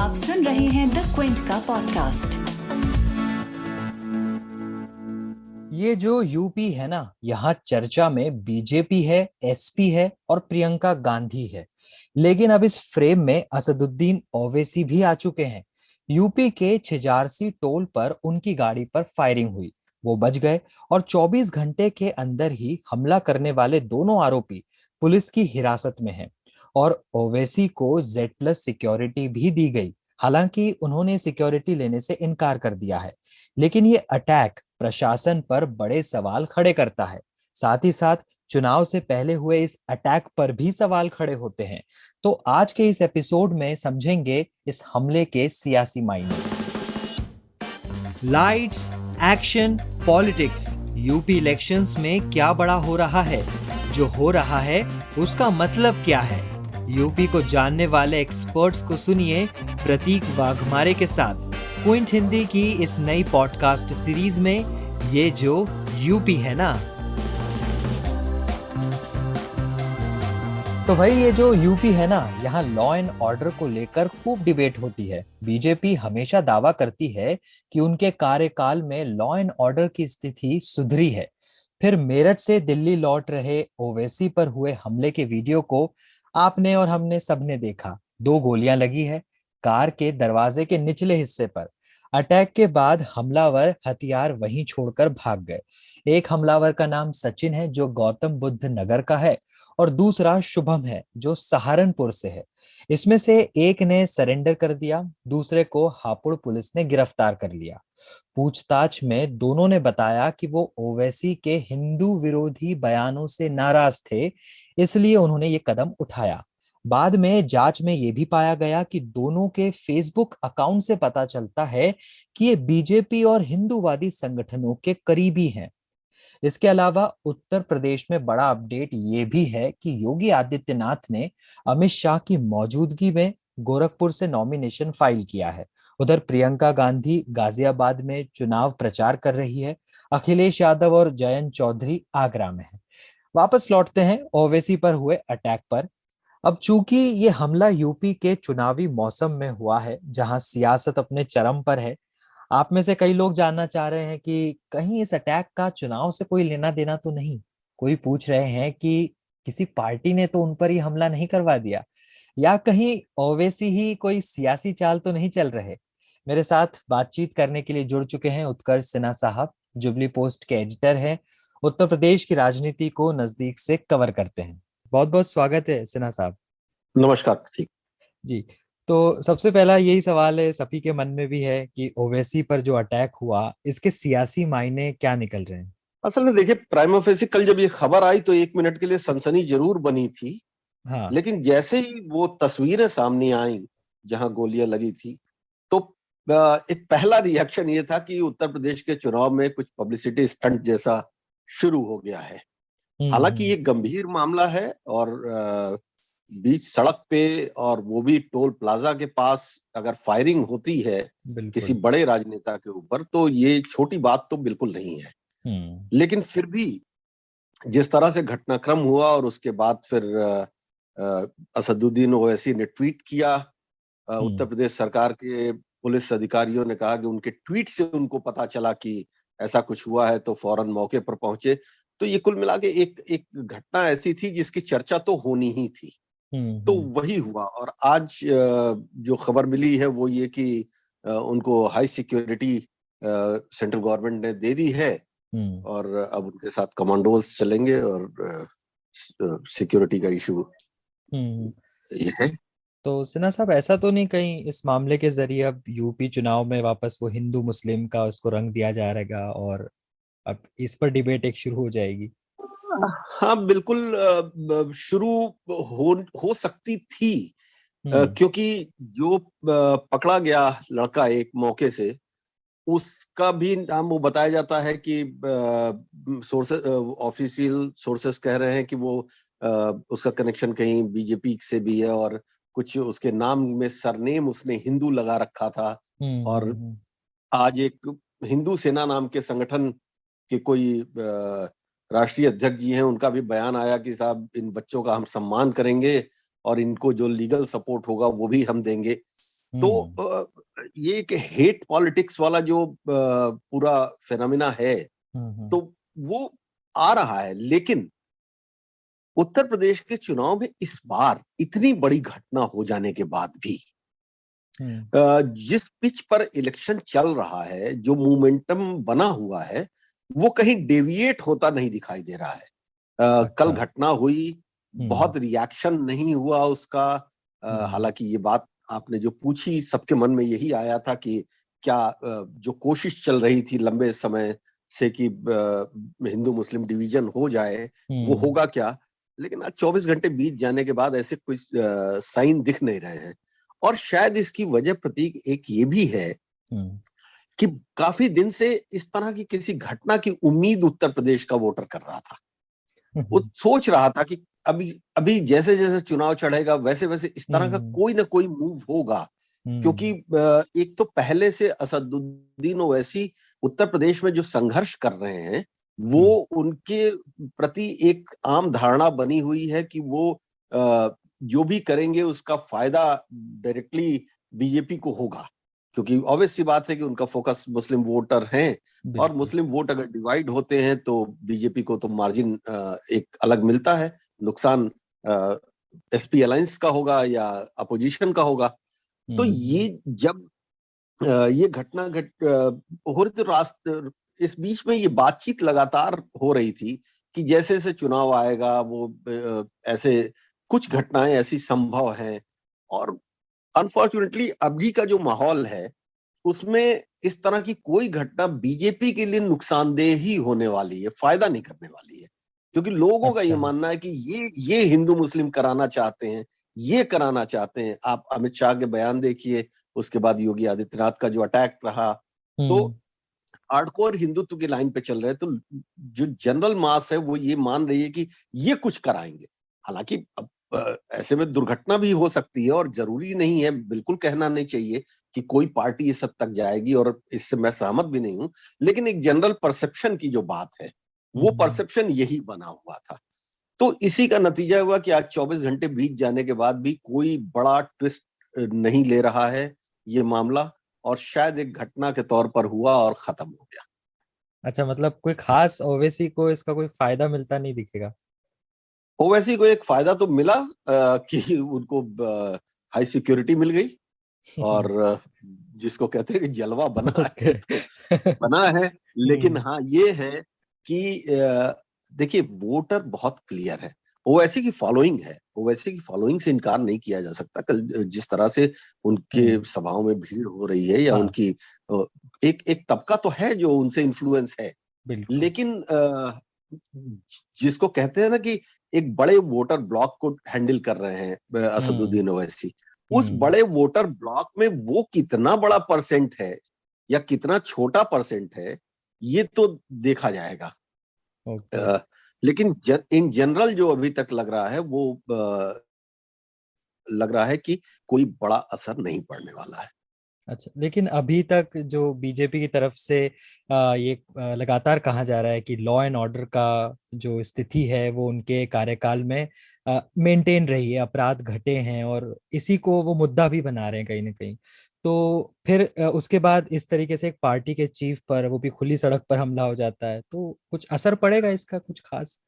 आप सुन रहे हैं द क्विंट का पॉडकास्ट। ये जो यूपी है ना, यहाँ चर्चा में बीजेपी है, एसपी है और प्रियंका गांधी है। लेकिन अब इस फ्रेम में असदुद्दीन ओवैसी भी आ चुके हैं। यूपी के छिजारसी टोल पर उनकी गाड़ी पर फायरिंग हुई, वो बच गए और 24 घंटे के अंदर ही हमला करने वाले दोनों आरोपी पुलिस की हिरासत में हैं। और ओवैसी को Z+ सिक्योरिटी भी दी गई। हालांकि उन्होंने सिक्योरिटी लेने से इनकार कर दिया है। लेकिन ये अटैक प्रशासन पर बड़े सवाल खड़े करता है। साथ ही साथ चुनाव से पहले हुए इस अटैक पर भी सवाल खड़े होते हैं। तो आज के इस एपिसोड में समझेंगे इस हमले के सियासी मायने। Lights, action, politics. UP elections में क्या बड़ा हो रहा है? जो हो रहा है उसका मतलब क्या है? यूपी को जानने वाले एक्सपर्ट्स को सुनिए प्रतीक वाघमारे के साथ क्विंट हिंदी की इस नई पॉडकास्ट सीरीज में ये जो यूपी है ना। तो भाई ये जो यूपी है ना, यहाँ लॉ एंड ऑर्डर को लेकर खूब डिबेट होती है। बीजेपी हमेशा दावा करती है कि उनके कार्यकाल में लॉ एंड ऑर्डर की स्थिति सुधरी है। फिर मेरठ से दिल्ली लौट रहे ओवैसी पर हुए हमले के वीडियो को आपने और हमने सबने देखा। 2 गोलियां लगी है कार के दरवाजे के निचले हिस्से पर। अटैक के बाद हमलावर हथियार वहीं छोड़कर भाग गए। एक हमलावर का नाम सचिन है जो गौतम बुद्ध नगर का है और दूसरा शुभम है जो सहारनपुर से है। इसमें से एक ने सरेंडर कर दिया, दूसरे को हापुड़ पुलिस ने गिरफ्तार कर लिया। पूछताछ में दोनों ने बताया कि वो ओवैसी के हिंदू विरोधी बयानों से नाराज थे, इसलिए उन्होंने ये कदम उठाया। बाद में जांच में ये भी पाया गया कि दोनों के फेसबुक अकाउंट से पता चलता है कि ये बीजेपी और हिंदूवादी संगठनों के करीबी हैं। इसके अलावा उत्तर प्रदेश में बड़ा अपडेट ये भी है कि योगी आदित्यनाथ ने अमित शाह की मौजूदगी में गोरखपुर से नॉमिनेशन फाइल किया है। उधर प्रियंका गांधी गाजियाबाद में चुनाव प्रचार कर रही है। अखिलेश यादव और जयंत चौधरी आगरा में है। वापस लौटते हैं ओवैसी पर हुए अटैक पर। अब चूंकि ये हमला यूपी के चुनावी मौसम में हुआ है, जहां सियासत अपने चरम पर है, आप में से कई लोग जानना चाह रहे हैं कि कहीं इस अटैक का चुनाव से कोई लेना देना तो नहीं। कोई पूछ रहे हैं कि किसी पार्टी ने तो उन पर ही हमला नहीं करवा दिया, या कहीं ओवैसी ही कोई सियासी चाल तो नहीं चल रहे। मेरे साथ बातचीत करने के लिए जुड़ चुके हैं उत्कर्ष सिन्हा साहब, जुबली पोस्ट के एडिटर हैं, उत्तर प्रदेश की राजनीति को नजदीक से कवर करते हैं। बहुत बहुत स्वागत है सिन्हा साहब। नमस्कार प्रतीक जी। तो सबसे पहला यही सवाल है, सभी के मन में भी है कि ओवैसी पर जो अटैक हुआ इसके सियासी मायने क्या निकल रहे हैं? असल में देखिए, प्राइमा फेसी कल जब ये खबर आई तो 1 मिनट के लिए सनसनी जरूर बनी थी। हाँ। लेकिन जैसे ही वो तस्वीरें सामने आई जहां गोलियां लगी थी, तो एक पहला रिएक्शन ये था कि उत्तर प्रदेश के चुनाव में कुछ पब्लिसिटी स्टंट जैसा शुरू हो गया है। हालांकि ये गंभीर मामला है और बीच सड़क पे, और वो भी टोल प्लाजा के पास, अगर फायरिंग होती है किसी बिल्कुल। बड़े राजनेता के ऊपर तो ये छोटी बात तो बिल्कुल नहीं है। लेकिन फिर भी जिस तरह से घटनाक्रम हुआ और उसके बाद फिर असदुद्दीन ओवैसी ने ट्वीट किया, उत्तर प्रदेश सरकार के पुलिस अधिकारियों ने कहा कि उनके ट्वीट से उनको पता चला कि ऐसा कुछ हुआ है तो फौरन मौके पर पहुंचे। तो ये कुल मिला के एक एक घटना ऐसी थी जिसकी चर्चा तो होनी ही थी। तो वही हुआ। और आज जो खबर मिली है वो ये कि उनको हाई सिक्योरिटी सेंट्रल गवर्नमेंट ने दे दी है और अब उनके साथ कमांडोज चलेंगे और सिक्योरिटी का इशू ये है। तो सिन्हा साहब, ऐसा तो नहीं कहीं इस मामले के जरिए अब यूपी चुनाव में वापस वो हिंदू मुस्लिम का उसको रंग दिया जाएगा और अब इस पर डिबेट एक शुरू हो जाएगी? हाँ बिल्कुल, शुरू हो सकती थी, क्योंकि जो पकड़ा गया लड़का एक मौके से, उसका भी नाम वो बताया जाता है कि सोर्सेस, ऑफिशियल सोर्सेस कह रहे हैं कि वो उसका कनेक्शन कहीं बीजेपी से भी है और कुछ उसके नाम में सरनेम उसने हिंदू लगा रखा था। और आज एक हिंदू सेना नाम के संगठन के कोई राष्ट्रीय अध्यक्ष जी हैं, उनका भी बयान आया कि साहब इन बच्चों का हम सम्मान करेंगे और इनको जो लीगल सपोर्ट होगा वो भी हम देंगे। तो हम्म ये एक हेट पॉलिटिक्स वाला जो पूरा फिनोमिना है, हम्म तो वो आ रहा है। लेकिन उत्तर प्रदेश के चुनाव में इस बार इतनी बड़ी घटना हो जाने के बाद भी हम्म जिस पिच पर इलेक्शन चल रहा है, जो मोमेंटम बना हुआ है, वो कहीं डेविएट होता नहीं दिखाई दे रहा है। कल अच्छा। घटना हुई, हम्म बहुत रिएक्शन नहीं हुआ उसका। हम्म हालांकि ये बात आपने जो पूछी, सबके मन में यही आया था कि क्या जो कोशिश चल रही थी लंबे समय से कि हिंदू मुस्लिम डिवीजन हो जाए, वो हम्म होगा क्या। लेकिन आज 24 घंटे बीत जाने के बाद ऐसे कुछ साइन दिख नहीं रहे हैं। और शायद इसकी वजह, प्रतीक, एक ये भी है हम्म कि काफी दिन से इस तरह की किसी घटना की उम्मीद उत्तर प्रदेश का वोटर कर रहा था। वो सोच रहा था कि अभी अभी जैसे जैसे चुनाव चढ़ेगा, वैसे वैसे इस तरह का हम्म कोई ना कोई मूव होगा। क्योंकि हम्म एक तो पहले से असदुद्दीन ओवैसी उत्तर प्रदेश में जो संघर्ष कर रहे हैं, वो हम्म, उनके प्रति एक आम धारणा बनी हुई है कि वो जो भी करेंगे उसका फायदा डायरेक्टली बीजेपी को होगा। क्योंकि ऑब्वियस सी बात है कि उनका फोकस मुस्लिम वोटर हैं, और बिल्कुल। मुस्लिम वोट अगर डिवाइड होते हैं तो बीजेपी को तो मार्जिन एक अलग मिलता है। नुकसान एसपी अलायंस का होगा या अपोजिशन का होगा। तो हम्म ये जब ये घटना हो रही, तो इस बीच में ये बातचीत लगातार हो रही थी कि जैसे जैसे चुनाव आएगा, वो ऐसे कुछ घटनाएं ऐसी संभव हैं। और अनफॉर्चुनेटली अभी का जो माहौल है, उसमें इस तरह की कोई घटना बीजेपी के लिए नुकसानदेह ही होने वाली है, फायदा नहीं करने वाली है। क्योंकि लोगों का ये अच्छा। मानना है कि ये हिंदू मुस्लिम कराना चाहते हैं, ये कराना चाहते हैं। आप अमित शाह के बयान देखिए, उसके बाद योगी आदित्यनाथ का जो अटैक रहा, तो हम्म हार्डकोर हिंदुत्व की लाइन पे चल रहे हैं। तो जो जनरल मास है वो ये मान रही है कि ये कुछ कराएंगे। हालांकि अब ऐसे में दुर्घटना भी हो सकती है, और जरूरी नहीं है, बिल्कुल कहना नहीं चाहिए कि कोई पार्टी इस हद तक जाएगी, और इससे मैं सहमत भी नहीं हूं। लेकिन एक जनरल परसेप्शन की जो बात है, वो हम्म परसेप्शन यही बना हुआ था। तो इसी का नतीजा हुआ कि आज 24 घंटे बीत जाने के बाद भी कोई बड़ा ट्विस्ट नहीं ले रहा है ये मामला, और शायद एक घटना के तौर पर हुआ और खत्म हो गया। अच्छा, मतलब कोई खास ओवैसी को इसका कोई फायदा मिलता नहीं दिखेगा। ओवैसी को एक फायदा तो मिला कि उनको हाई सिक्योरिटी मिल गई, और जिसको कहते हैं कि जलवा बना है ओके। तो बना है। लेकिन हाँ, ये है कि देखिए, वोटर बहुत क्लियर है। ओवैसी की फॉलोइंग है, ओवैसी की फॉलोइंग से इनकार नहीं किया जा सकता। कल जिस तरह से उनके हम्म सभाओं में भीड़ हो रही है, या हाँ, उनकी एक एक तबका तो है जो उनसे इन्फ्लुएंस है। बिल्कुल। लेकिन जिसको कहते हैं ना कि एक बड़े वोटर ब्लॉक को हैंडल कर रहे हैं हम्म असदुद्दीन ओवैसी, उस हम्म बड़े वोटर ब्लॉक में वो कितना बड़ा परसेंट है या कितना छोटा परसेंट है, ये तो देखा जाएगा। ओके। अ, लेकिन इन जनरल जो अभी तक लग रहा है, वो लग रहा है कि कोई बड़ा असर नहीं पड़ने वाला है। अच्छा, लेकिन अभी तक जो बीजेपी की तरफ से ये लगातार कहा जा रहा है कि लॉ एंड ऑर्डर का जो स्थिति है वो उनके कार्यकाल में मेंटेन रही है, अपराध घटे हैं, और इसी को वो मुद्दा भी बना रहे हैं कहीं ना कहीं। तो फिर उसके बाद इस तरीके से एक पार्टी के चीफ पर, वो भी खुली सड़क पर हमला हो जाता है, तो कुछ असर पड़ेगा इसका कुछ खास?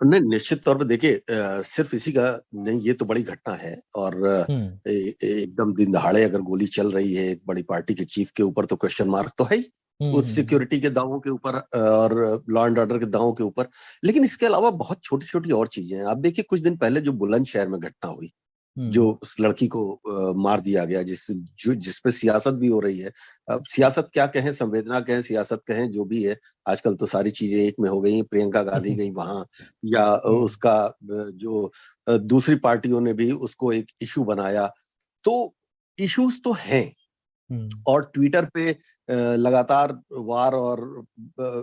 नहीं, निश्चित तौर पे देखिए, सिर्फ इसी का नहीं, ये तो बड़ी घटना है। और हम्म एकदम दिन दहाड़े अगर गोली चल रही है एक बड़ी पार्टी के चीफ के ऊपर, तो क्वेश्चन मार्क तो है ही उस हम्म सिक्योरिटी के दावों के ऊपर और लॉ एंड ऑर्डर के दावों के ऊपर। लेकिन इसके अलावा बहुत छोटी छोटी और चीजें हैं। आप देखिए, कुछ दिन पहले जो बुलंदशहर में घटना हुई, जो हम्म उस लड़की को मार दिया गया, जिस पे सियासत भी हो रही है। अब सियासत क्या कहें, संवेदना कहें, सियासत कहें, जो भी है, आजकल तो सारी चीजें एक में हो गई हैं। प्रियंका गांधी गई वहां, या हम्म उसका जो दूसरी पार्टियों ने भी उसको एक इशू बनाया। तो इश्यूज तो हैं, हम्म और ट्विटर पे लगातार वार और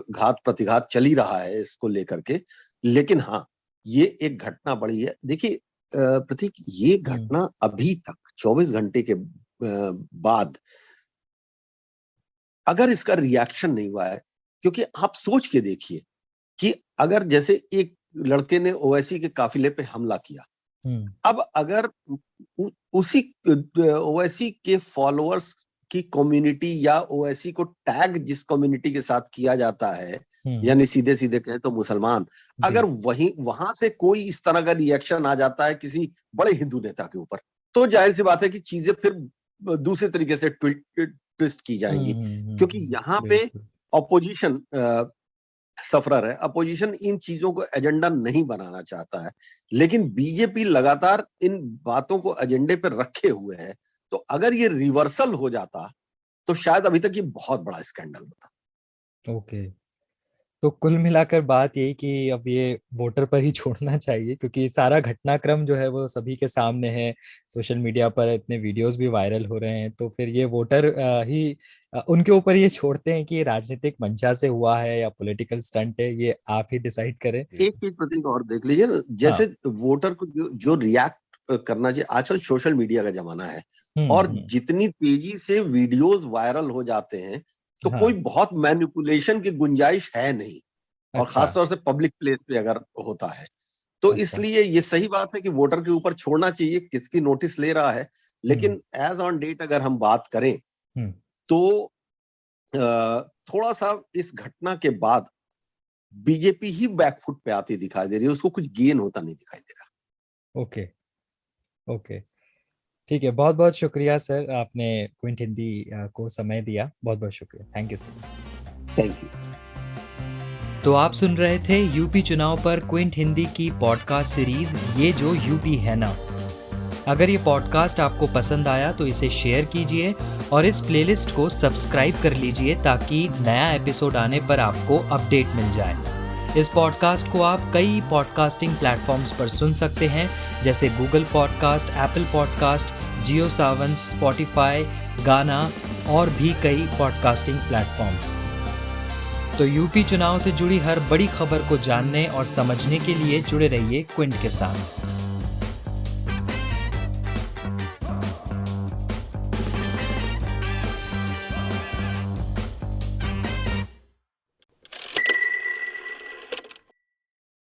घात प्रतिघात चल ही रहा है इसको लेकर के। लेकिन हाँ, ये एक घटना बड़ी है। देखिए प्रतीक, ये हम्म घटना अभी तक 24 घंटे के बाद अगर इसका रिएक्शन नहीं हुआ है, क्योंकि आप सोच के देखिए कि अगर जैसे एक लड़के ने ओवैसी के काफिले पे हमला किया, अब अगर उसी ओवैसी के फॉलोअर्स की कम्युनिटी या ओवैसी को टैग जिस कम्युनिटी के साथ किया जाता है, यानी सीधे सीधे कहें तो मुसलमान, अगर वहां से कोई इस तरह का रिएक्शन आ जाता है किसी बड़े हिंदू नेता के ऊपर, तो जाहिर सी बात है कि चीजें फिर दूसरे तरीके से ट्विस्ट की जाएंगी, क्योंकि यहाँ पे ऑपोजिशन सफरर है, अपोजिशन इन चीजों को एजेंडा नहीं बनाना चाहता है, लेकिन बीजेपी लगातार इन बातों को एजेंडे पर रखे हुए है। तो अगर ये रिवर्सल हो जाता तो शायद अभी तक ये बहुत बड़ा स्कैंडल होता। ओके, तो कुल मिलाकर बात यही कि अब ये वोटर पर ही छोड़ना चाहिए, क्योंकि सारा घटनाक्रम जो है वो सभी के सामने है, सोशल मीडिया पर इतने वीडियोस भी वायरल हो रहे हैं, तो फिर ये वोटर ही उनके ऊपर ये छोड़ते हैं कि ये राजनीतिक मंशा से हुआ है या पॉलिटिकल स्टंट है, ये आप ही डिसाइड करें। एक चीज प्रतीक और देख लीजिए ना, जैसे वोटर को जो रिएक्ट करना चाहिए, आजकल सोशल मीडिया का जमाना है और जितनी तेजी से वीडियोस वायरल हो जाते हैं तो कोई बहुत मैनिपुलेशन की गुंजाइश है नहीं, और खासतौर से पब्लिक प्लेस पे अगर होता है तो इसलिए ये सही बात है कि वोटर के ऊपर छोड़ना चाहिए किसकी नोटिस ले रहा है, लेकिन एज ऑन डेट अगर हम बात करें तो थोड़ा सा इस घटना के बाद बीजेपी ही बैकफुट पे आती दिखाई दे रही है, उसको कुछ गेन होता नहीं दिखाई दे रहा। ओके ओके, ठीक है, बहुत बहुत शुक्रिया सर, आपने क्विंट हिंदी को समय दिया, बहुत बहुत शुक्रिया, thank you sir. Thank you. तो आप सुन रहे थे यूपी चुनाव पर क्विंट हिंदी की पॉडकास्ट सीरीज ये जो यूपी है ना। अगर ये पॉडकास्ट आपको पसंद आया तो इसे शेयर कीजिए और इस प्लेलिस्ट को सब्सक्राइब कर लीजिए ताकि नया एपिसोड आने पर आपको अपडेट मिल जाए। इस पॉडकास्ट को आप कई पॉडकास्टिंग प्लेटफॉर्म्स पर सुन सकते हैं, जैसे गूगल पॉडकास्ट, एप्पल पॉडकास्ट, जियो सावन, स्पॉटिफाई, गाना और भी कई पॉडकास्टिंग प्लेटफॉर्म्स। तो यूपी चुनाव से जुड़ी हर बड़ी खबर को जानने और समझने के लिए जुड़े रहिए क्विंट के साथ।